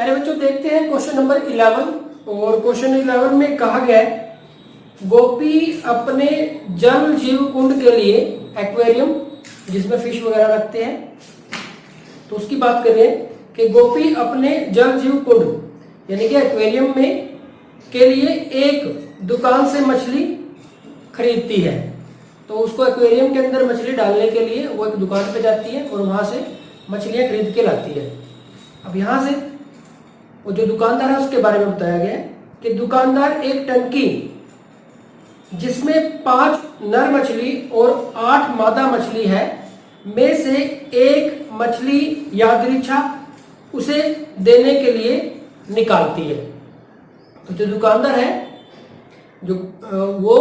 प्यारे बच्चों, देखते हैं क्वेश्चन नंबर 11। और क्वेश्चन 11 में कहा गया है, गोपी अपने जल जीव कुंड के लिए एक्वेरियम जिसमें फिश वगैरह रखते हैं, तो उसकी बात कर रहे हैं कि गोपी अपने जल जीव कुंड यानी कि एक्वेरियम में के लिए एक दुकान से मछली खरीदती है। तो उसको एक्वेरियम के अंदर मछली डालने के लिए वो एक दुकान पे जाती है और वहां से मछलियां खरीद के लाती है। अब यहाँ से वो जो दुकानदार है उसके बारे में बताया गया है कि दुकानदार एक टंकी जिसमें 5 नर मछली और 8 मादा मछली है में से एक मछली यादृच्छा उसे देने के लिए निकालती है। तो जो दुकानदार है जो वो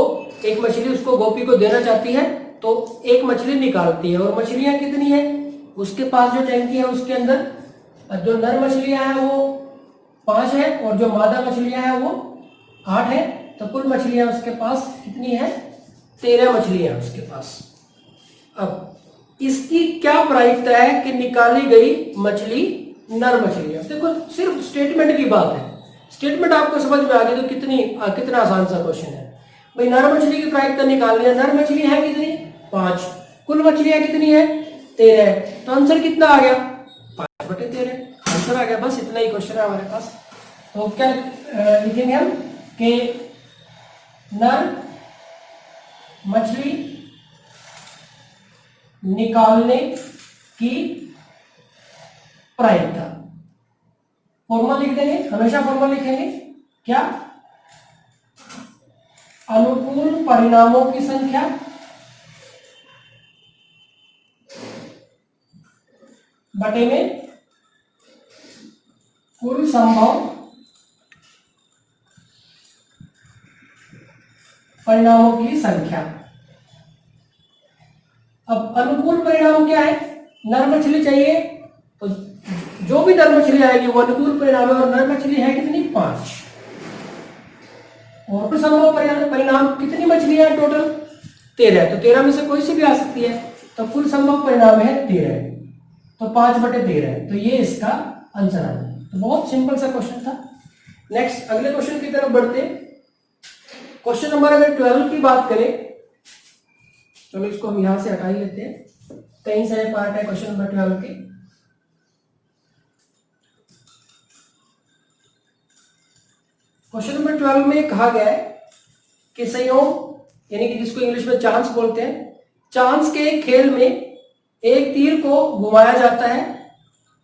एक मछली उसको गोपी को देना चाहती है, तो एक मछली निकालती है। और मछलियां कितनी है, उसके पास जो टंकी है उसके अंदर जो नर मछलियां हैं वो 5 है और जो मादा मछलियां हैं वो 8 है। तो कुल मछलियां उसके पास कितनी है, 13 मछलियां उसके पास। अब इसकी क्या प्रायिकता है कि निकाली गई मछली नर मछलियां। देखो सिर्फ स्टेटमेंट की बात है, स्टेटमेंट आपको समझ में आ गई तो कितना आसान सा क्वेश्चन है भाई। नर मछली की प्रायिकता निकालनी है, नर मछली है कितनी, 5, कुल मछलियां कितनी है, 13। तो आंसर कितना आ गया, 5/13 आंसर आ गया। बस इतना ही क्वेश्चन है हमारे पास। तो क्या लिखेंगे हम कि नर मछली निकालने की प्रायिकता, फॉर्मूला लिख देंगे, हमेशा फॉर्मूला लिखेंगे क्या, अनुकूल परिणामों की संख्या बटे में कुल संभव परिणामों की संख्या। अब अनुकूल परिणाम क्या है, नर मछली चाहिए तो जो भी नर मछली आएगी वो अनुकूल परिणाम है। और नर मछली है कितनी, 5। और कुल संभव परिणाम कितनी मछलियां हैं, टोटल 13। तो 13 में से कोई सी भी आ सकती है, तो कुल संभव परिणाम है 13, तो 5/13। तो ये इसका आंसर आ जाए। तो बहुत सिंपल सा क्वेश्चन था। नेक्स्ट अगले क्वेश्चन की तरफ बढ़ते। क्वेश्चन नंबर अगर 12 की बात करें, चलो इसको हम यहां से हटा ही लेते हैं, कहीं से पार्ट है क्वेश्चन नंबर 12 के। क्वेश्चन नंबर 12 में कहा गया है कि संयोग यानी कि जिसको इंग्लिश में चांस बोलते हैं, चांस के खेल में एक तीर को घुमाया जाता है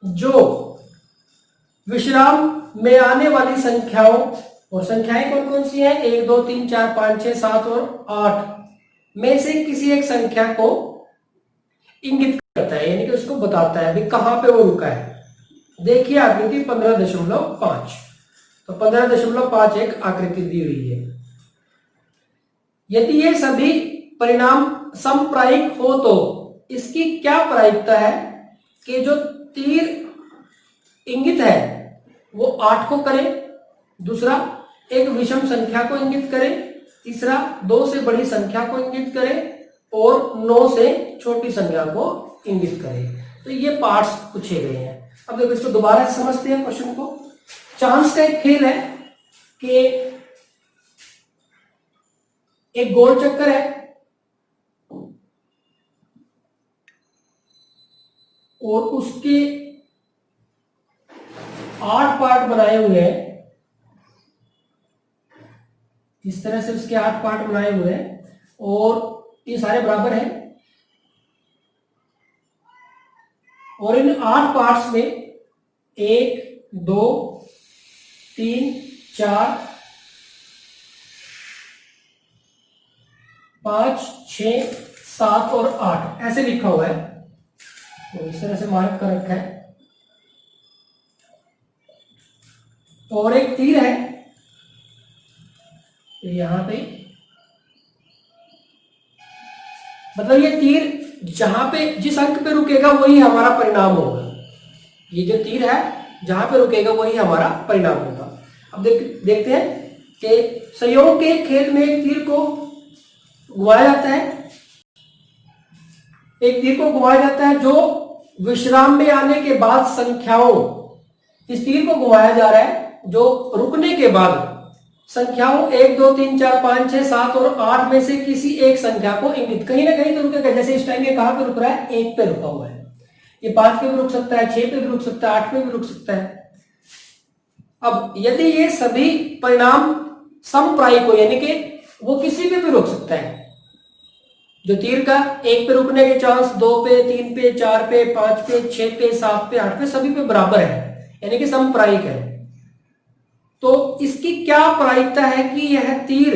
जो विश्राम में आने वाली संख्याओं, और संख्याएं कौन कौन सी हैं, 1 2 3 4 5 6 7 और 8 में से किसी एक संख्या को इंगित करता है, यानी कि उसको बताता है भी कहां पे वो रुका है। देखिए आकृति 15.5, तो 15.5 एक आकृति दी हुई है। यदि ये सभी परिणाम समप्रायिक हो तो इसकी क्या प्रायिकता है कि जो तीर इंगित है वो 8 को करे, दूसरा एक विषम संख्या को इंगित करे, तीसरा 2 से बड़ी संख्या को इंगित करे और 9 से छोटी संख्या को इंगित करे। तो ये पार्ट्स पूछे गए हैं। अब देखो इसको दोबारा से समझते हैं क्वेश्चन को। चांस का एक खेल है कि एक गोल चक्कर है और उसके 8 पार्ट बनाए हुए हैं, इस तरह से उसके 8 पार्ट बनाए हुए हैं और ये सारे बराबर हैं। और इन 8 पार्ट्स में 1 2 3 4 5 6 7 और 8 ऐसे लिखा हुआ है, तो इस तरह से मार्क कर रखा है। और एक तीर है यहां पे, मतलब ये तीर जहां पे जिस अंक पे रुकेगा वही हमारा परिणाम होगा। ये जो तीर है जहां पे रुकेगा वही हमारा परिणाम होगा। अब देखते हैं कि संयोग के खेल में एक तीर को घुमाया जाता है, एक तीर को घुमाया जाता है जो विश्राम में आने के बाद संख्याओं इस तीर को घुमाया जा रहा है जो रुकने के बाद संख्याओं 1 2 3 4 5 6 7 और 8 में से किसी एक संख्या को इंगित, कहीं ना कहीं तो रुकेगा। जैसे इस टाइम ये कहां पे रुक रहा है, 1 पे रुका हुआ है, ये 5 पे भी रुक सकता है, 6 पे भी रुक सकता है, 8 पे भी रुक सकता है। अब यदि ये सभी परिणाम समप्रायिक हो, यानी कि वो किसी पे भी रुक सकता है, जो तीर का 1 पे रुकने के चांस 2 पे, 3 पे, 4 पे, 5 पे, 6 पे, 7 पे, 8 पे सभी पे बराबर है, यानी कि समप्रायिक है। तो इसकी क्या प्रायिकता है कि यह तीर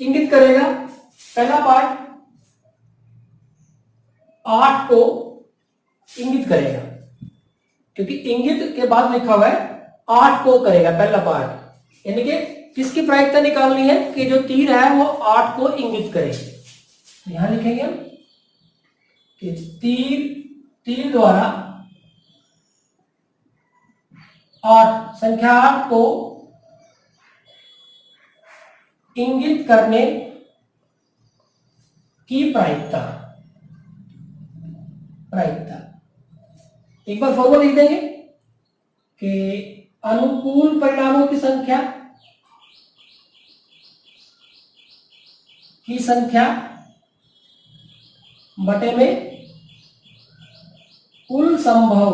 इंगित करेगा? पहला पार्ट 8 को इंगित करेगा, क्योंकि इंगित के बाद लिखा हुआ है 8 को करेगा पहला पार्ट, यानी कि किसकी प्रायिकता निकालनी है कि जो तीर है वो 8 को इंगित करे। यहां लिखेंगे हम कि तीर द्वारा 8 संख्या 8 को इंगित करने की प्रायिकता। एक बार फॉर्मूला लिख देंगे कि अनुकूल परिणामों की संख्या बटे में कुल संभव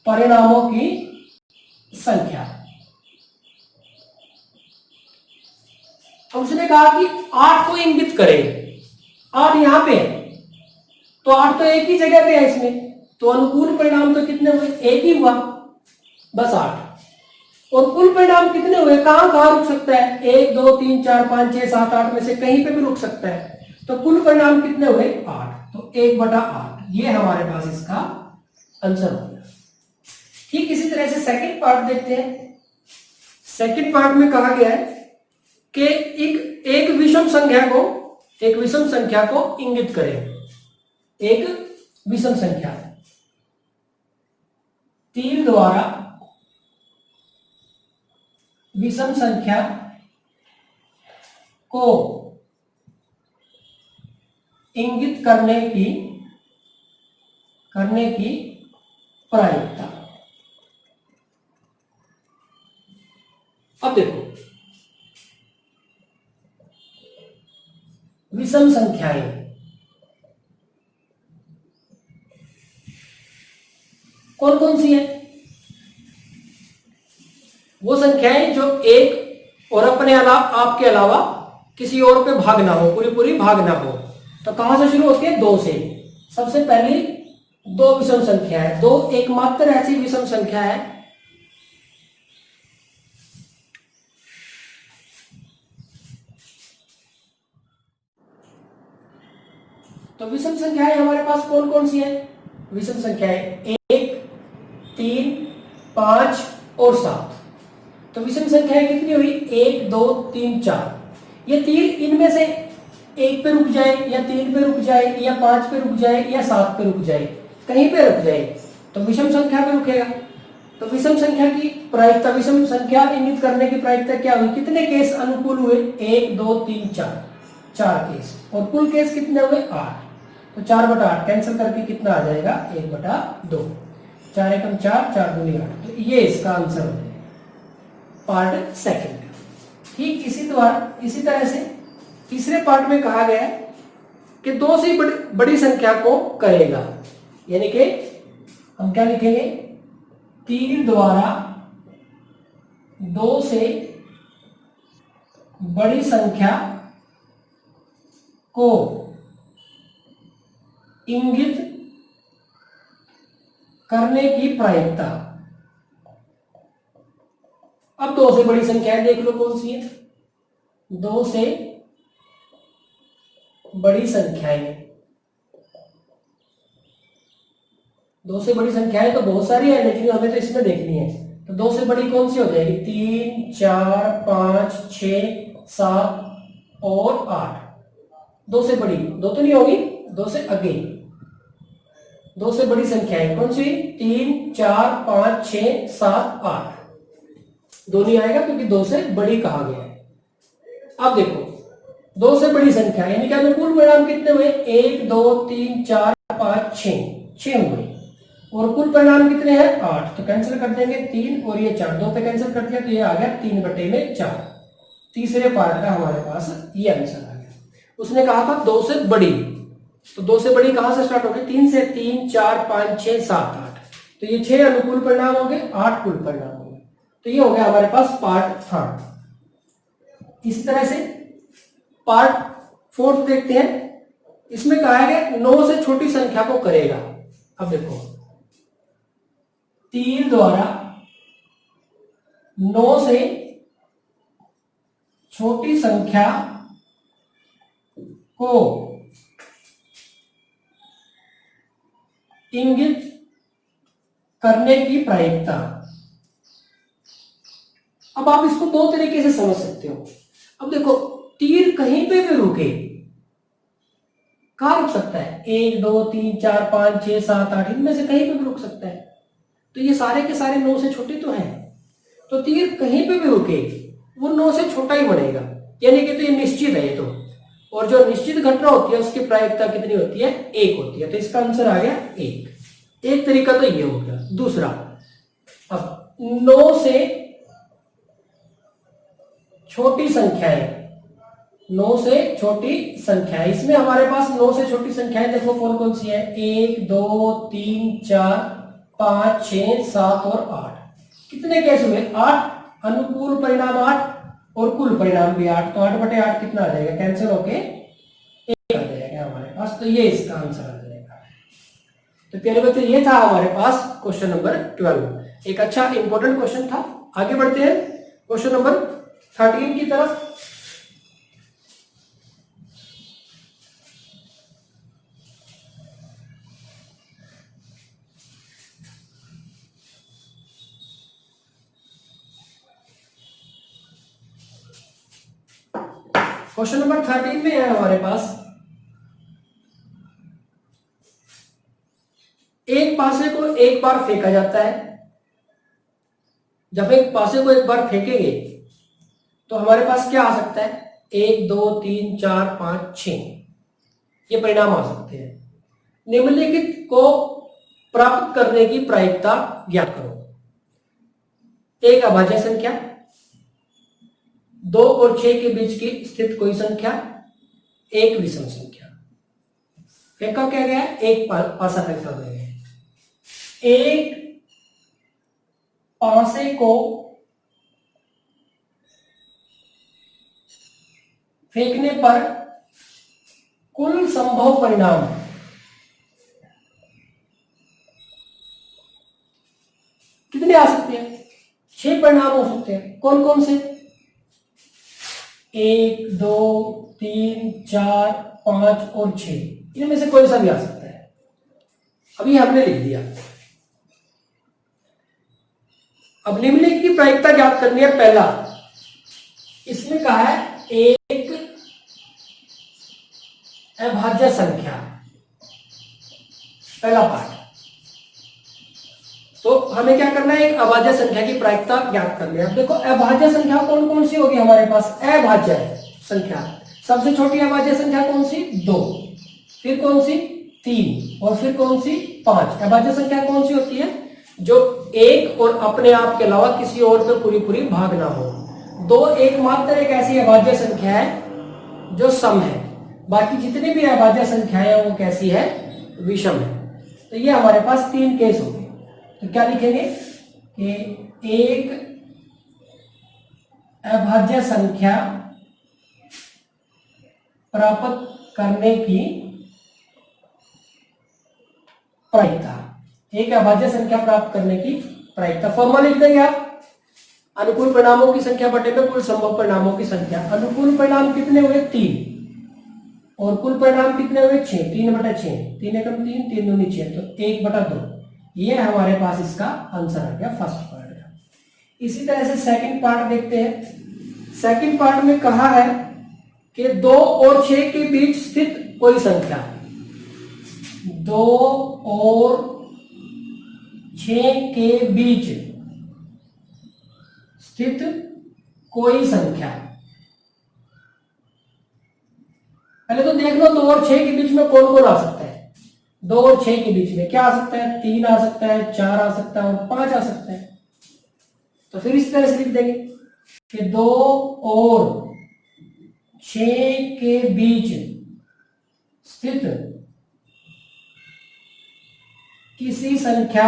परिणामों की संख्या। उसने कहा कि 8 को इंगित करे, 8 यहां पे है तो 8 तो एक ही जगह पे है इसमें, तो अनुकूल परिणाम तो कितने हुए, एक ही हुआ, बस 8। और कुल परिणाम कितने हुए, कहां कहां रुक सकता है, 1 2 3 4 5 6 7 8 में से कहीं पे भी रुक सकता है, तो कुल परिणाम कितने हुए 8, तो 1/8 ये हमारे पास इसका आंसर हो गया। ठीक इसी तरह से सेकंड पार्ट देखते हैं। सेकंड पार्ट में कहा गया है कि एक विषम संख्या को इंगित करें। एक विषम संख्या तीर द्वारा विषम संख्या को इंगित करने की प्रायिकता। अब देखो विषम संख्याएं कौन कौन सी है? वो संख्याएं जो एक और अपने आपके अलावा किसी और पे भाग ना हो, पूरी भाग ना हो। तो कहां से शुरू होती है, 2 से। सबसे पहली 2 विषम संख्या है, 2 एकमात्र ऐसी विषम संख्या है तो विषम संख्याएं हमारे पास कौन कौन सी है? विषम संख्याएं 1 3 5 और 7। तो विषम संख्याएं कितनी हुई, 1 2 3 4। ये तीर इनमें से 1 पे रुक जाए या 3 पे रुक जाए या 5 पे रुक जाए या 7 पे रुक जाए, कहीं पे रुक जाए तो विषम संख्या पे रुकेगा। तो विषम संख्या की प्रायिकता, विषम संख्या इंगित करने की प्रायिकता क्या हुई, कितने केस अनुकूल हुए, 1 2 3 4 केस, और कुल केस कितने हुए 8। तो 4/8 कैंसिल करके कितना आ जाएगा, 1/2। 4 एकम 4, 4 दूनी 8। तो ये इसका आंसर हो जाएगा पार्ट सेकंड। ठीक इसी तरह से तीसरे पार्ट में कहा गया है कि 2 से बड़ी संख्या को करेगा, यानी कि हम क्या लिखेंगे, तीर द्वारा 2 से बड़ी संख्या को इंगित करने की प्रायिकता। अब 2 से बड़ी संख्याएं देख लो कौन सी है। 2 से बड़ी संख्याएं, 2 से बड़ी संख्याएं तो बहुत सारी है, लेकिन हमें तो इसमें देखनी है। तो 2 से बड़ी कौन सी हो जाएगी, 3 4 5 6 7 और 8। 2 से बड़ी, 2 तो नहीं होगी, 2 से आगे 2 से बड़ी संख्याएं कौन सी, 3 4 5 6 7 8। 2 नहीं आएगा क्योंकि 2 से बड़ी कहा गया है। अब देखो दो से बड़ी संख्या, यानी कि अनुकूल परिणाम कितने हुए? 1 2 3 4 5 6 हुए। और कुल परिणाम कितने हैं? 8। तो कैंसिल कर देंगे 3 और ये 4, 2 पे कैंसिल कर दिया तो ये आ गया 3/4। तीसरे पार्ट का हमारे पास ये आंसर आ गया। उसने कहा था 2 से बड़ी, तो 2 से बड़ी कहां से स्टार्ट होगी? 3 से। 3 4 5 6 7 8, तो ये 6 अनुकूल परिणाम हो गए, 8 कुल परिणाम हो गए। तो ये हो गया हमारे पास पार्ट थर्ड। इसी तरह से पार्ट फोर्थ देखते हैं। इसमें कहा गया 9 से छोटी संख्या को करेगा। अब देखो, तीर द्वारा 9 से छोटी संख्या को इंगित करने की प्रायिकता। अब आप इसको दो तरीके से समझ सकते हो। अब देखो, तीर कहीं पे भी रुके, कहां रुक सकता है? 1 2 3 4 5 6 7 8, इनमें से कहीं पे भी रुक सकता है। तो ये सारे के सारे 9 से छोटे तो हैं, तो तीर कहीं पे भी रुके वो 9 से छोटा ही बनेगा, यानी कि तो ये निश्चित है ये तो। और जो निश्चित घटना होती है उसकी प्रायिकता कितनी होती है? 1 होती है। तो इसका आंसर आ गया 1। एक तरीका तो ये हो गया। दूसरा, अब 9 से छोटी संख्याएं, 9 से छोटी संख्या, इसमें हमारे पास 9 से छोटी संख्याएं देखो कौन कौन सी है? 1 2 3 4 5 6 7 और 8। कितने केस हुए? 8। अनुकूल परिणाम 8 और कुल परिणाम भी 8, तो 8/8 कितना आ जाएगा? कैंसिल होके 1 आ जाएगा हमारे पास। तो ये इसका आंसर आ जाएगा। तो प्यारे बच्चों, ये था हमारे पास क्वेश्चन नंबर 12। एक अच्छा इंपॉर्टेंट क्वेश्चन था। आगे बढ़ते हैं क्वेश्चन नंबर 13 की तरफ। क्वेश्चन नंबर 13 में है हमारे पास, एक पासे को एक बार फेंका जाता है। जब एक पासे को एक बार फेंकेंगे तो हमारे पास क्या आ सकता है? 1 2 3 4 5 6, ये परिणाम आ सकते हैं। निम्नलिखित को प्राप्त करने की प्रायिकता ज्ञात करो। एक अभाज्य संख्या, 2 और 6 के बीच की स्थित कोई संख्या, एक विषम संख्या। फेंका क्या गया? एक पासा फेंका गया है। एक पासे को फेंकने पर कुल संभव परिणाम कितने आ सकते हैं? 6 परिणाम हो सकते हैं। कौन कौन से? 1 2 3 4 5 और 6, इनमें से कोई सा भी आ सकता है। अभी हमने लिख दिया। अब निम्नलिखित की प्रायिकता ज्ञात करनी है। पहला, इसमें कहा है एक अभाज्य संख्या, पहला पार्ट। तो हमें क्या करना है? एक अभाज्य संख्या की प्रायिकता ज्ञात करनी है। अब देखो, अभाज्य संख्या कौन कौन सी होगी हमारे पास? अभाज्य संख्या, सबसे छोटी अभाज्य संख्या कौन सी? 2, फिर कौन सी? 3, और फिर कौन सी? 5। अभाज्य संख्या कौन सी होती है? जो एक और अपने आप के अलावा किसी और पे पूरी पूरी भाग ना हो। 2 एकमात्र एक ऐसी अभाज्य संख्या है जो सम है। बाकी जितनी भी अभाज्य संख्याएं हैं वो कैसी है? विषम है। तो ये हमारे पास 3 केस हो गए। तो क्या लिखेंगे कि एक अभाज्य संख्या प्राप्त करने की प्रायिकता, एक अभाज्य संख्या प्राप्त करने की प्रायिकता फॉर्मूला लिख देंगे आप। अनुकूल परिणामों की संख्या बटे में कुल संभव परिणामों की संख्या। अनुकूल परिणाम कितने हुए? 3, और कुल परिणाम कितने हुए? 6। 3/6, 3 एकम 3, 3 दूनी 6, तो 1/2। ये हमारे पास इसका आंसर आ गया फर्स्ट पार्ट का। इसी तरह से सेकंड पार्ट देखते हैं। सेकंड पार्ट में कहा है कि 2 और 6 के बीच स्थित कोई संख्या, 2 और 6 के बीच स्थित कोई संख्या 2 और 6 के बीच में कौन कौन आ सकता है? 2 और 6 के बीच में क्या आ सकता है? 3 आ सकता है, 4 आ सकता है और 5 आ सकता है। तो फिर इस तरह से लिख देंगे कि 2 और 6 के बीच स्थित किसी संख्या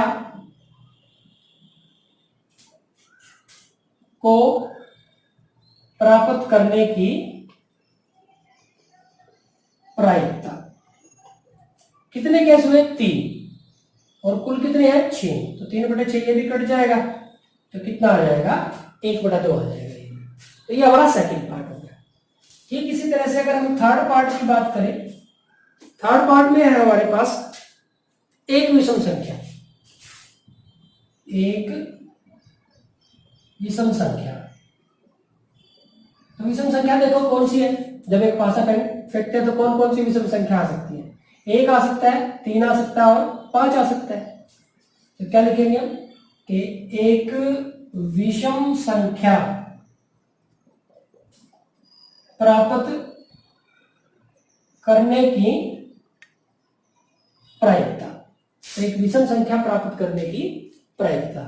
को प्राप्त करने की प्रायिकता। कितने केस हुए? 3 और कुल कितने हैं? 6। तो 3/6 ये भी कट जाएगा तो कितना आ जाएगा? 1/2 आ जाएगा। तो ये हमारा सेकंड पार्ट हो गया। ठीक इसी तरह से अगर हम थर्ड पार्ट की बात करें, थर्ड पार्ट में है हमारे पास एक विषम संख्या। एक विषम संख्या, तो विषम संख्या देखो कौन सी है। जब एक पासा फेंकते हैं तो कौन कौन सी विषम संख्या आ सकती है? 1 आ सकता है, 3 आ सकता है और 5 आ सकता है। तो क्या लिखेंगे हम कि एक विषम संख्या प्राप्त करने की प्रायिकता। एक विषम संख्या प्राप्त करने की प्रायिकता।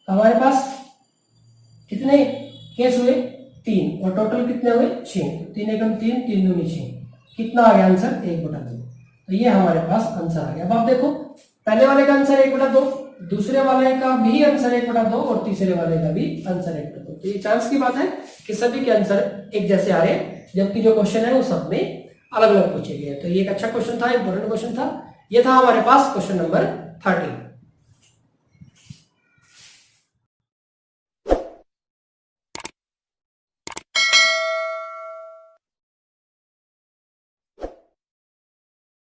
हमारे पास कितने केस हुए? 3 और टोटल कितने हुए? 6। 3 एकम 3, 3 दूनी 6। कितना आ गया आंसर? 1/2। तो ये हमारे पास आंसर आ गया। अब आप देखो पहले वाले का आंसर 1/2, दूसरे वाले का भी आंसर 1/2 और तीसरे वाले का भी आंसर 1/2। तो ये चांस की बात है कि सभी के आंसर एक जैसे आ रहे हैं, जबकि जो क्वेश्चन है वो सब में अलग अलग पूछे गए। तो ये एक अच्छा क्वेश्चन था, इंपॉर्टेंट क्वेश्चन था। ये था हमारे पास क्वेश्चन नंबर 13।